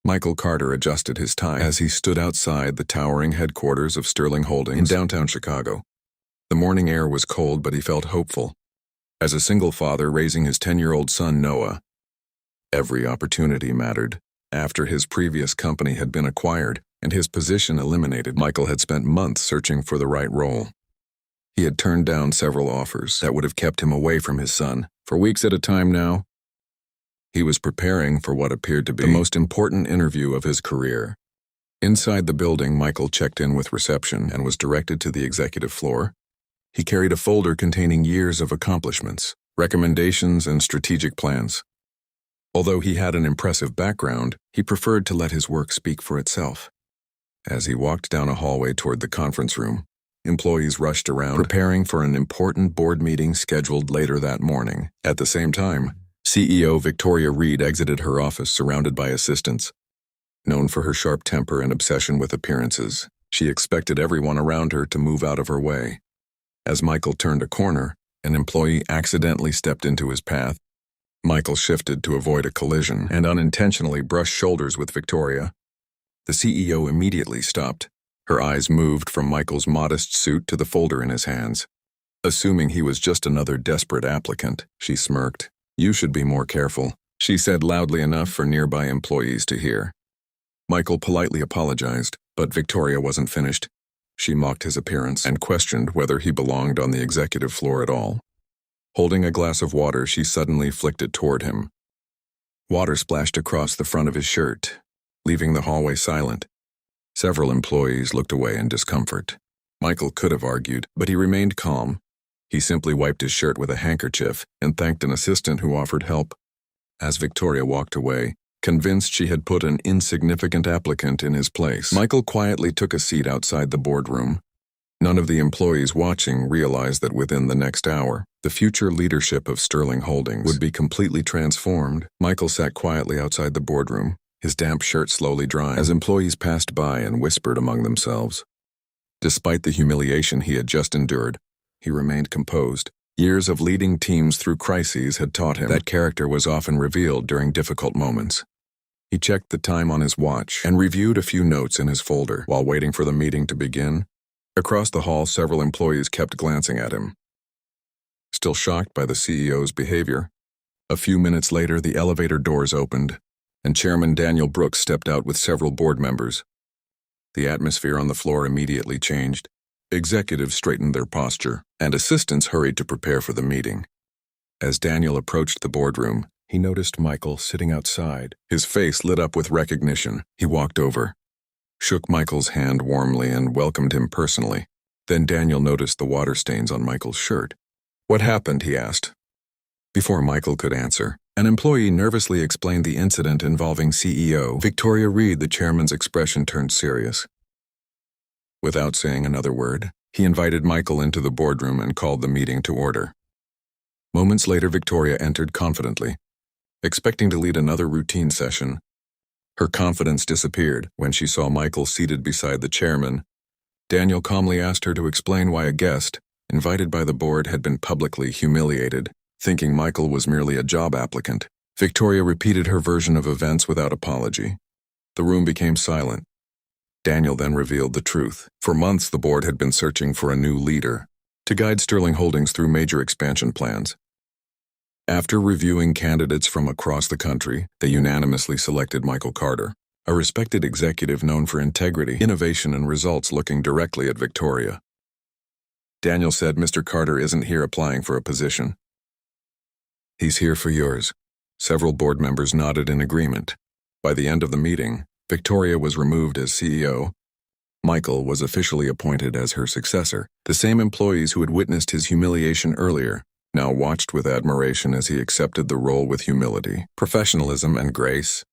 Michael Carter adjusted his tie as he stood outside the towering headquarters of Sterling Holdings in downtown Chicago. The morning air was cold, but he felt hopeful. As a single father raising his 10-year-old son Noah, every opportunity mattered. After his previous company had been acquired and his position eliminated, Michael had spent months searching for the right role. He had turned down several offers that would have kept him away from his son for weeks at a time now. He was preparing for what appeared to be the most important interview of his career. Inside the building, Michael checked in with reception and was directed to the executive floor. He carried a folder containing years of accomplishments, recommendations, and strategic plans. Although he had an impressive background, he preferred to let his work speak for itself. As he walked down a hallway toward the conference room, employees rushed around, preparing for an important board meeting scheduled later that morning. At the same time, CEO Victoria Reed exited her office surrounded by assistants. Known for her sharp temper and obsession with appearances, she expected everyone around her to move out of her way. As Michael turned a corner, an employee accidentally stepped into his path. Michael shifted to avoid a collision and unintentionally brushed shoulders with Victoria. The CEO immediately stopped. Her eyes moved from Michael's modest suit to the folder in his hands. Assuming he was just another desperate applicant, she smirked. "You should be more careful," she said loudly enough for nearby employees to hear. Michael politely apologized, but Victoria wasn't finished. She mocked his appearance and questioned whether he belonged on the executive floor at all. Holding a glass of water, she suddenly flicked it toward him. Water splashed across the front of his shirt, leaving the hallway silent. Several employees looked away in discomfort. Michael could have argued, but he remained calm. He simply wiped his shirt with a handkerchief and thanked an assistant who offered help. As Victoria walked away, convinced she had put an insignificant applicant in his place, Michael quietly took a seat outside the boardroom. None of the employees watching realized that within the next hour, the future leadership of Sterling Holdings would be completely transformed. Michael sat quietly outside the boardroom, his damp shirt slowly drying, as employees passed by and whispered among themselves. Despite the humiliation he had just endured, he remained composed. Years of leading teams through crises had taught him that character was often revealed during difficult moments. He checked the time on his watch and reviewed a few notes in his folder while waiting for the meeting to begin. Across the hall, several employees kept glancing at him, still shocked by the CEO's behavior. A few minutes later, the elevator doors opened, and Chairman Daniel Brooks stepped out with several board members. The atmosphere on the floor immediately changed. Executives straightened their posture, and assistants hurried to prepare for the meeting. As Daniel approached the boardroom, he noticed Michael sitting outside. His face lit up with recognition. He walked over, shook Michael's hand warmly, and welcomed him personally. Then Daniel noticed the water stains on Michael's shirt. "What happened?" he asked. Before Michael could answer, an employee nervously explained the incident involving CEO Victoria Reed. The chairman's expression turned serious. Without saying another word, he invited Michael into the boardroom and called the meeting to order. Moments later, Victoria entered confidently, expecting to lead another routine session. Her confidence disappeared when she saw Michael seated beside the chairman. Daniel calmly asked her to explain why a guest, invited by the board, had been publicly humiliated, thinking Michael was merely a job applicant. Victoria repeated her version of events without apology. The room became silent. Daniel then revealed the truth. For months, the board had been searching for a new leader to guide Sterling Holdings through major expansion plans. After reviewing candidates from across the country, they unanimously selected Michael Carter, a respected executive known for integrity, innovation, and results, looking directly at Victoria. Daniel said, "Mr. Carter isn't here applying for a position. He's here for yours." Several board members nodded in agreement. By the end of the meeting, Victoria was removed as CEO. Michael was officially appointed as her successor. The same employees who had witnessed his humiliation earlier now watched with admiration as he accepted the role with humility, professionalism, and grace.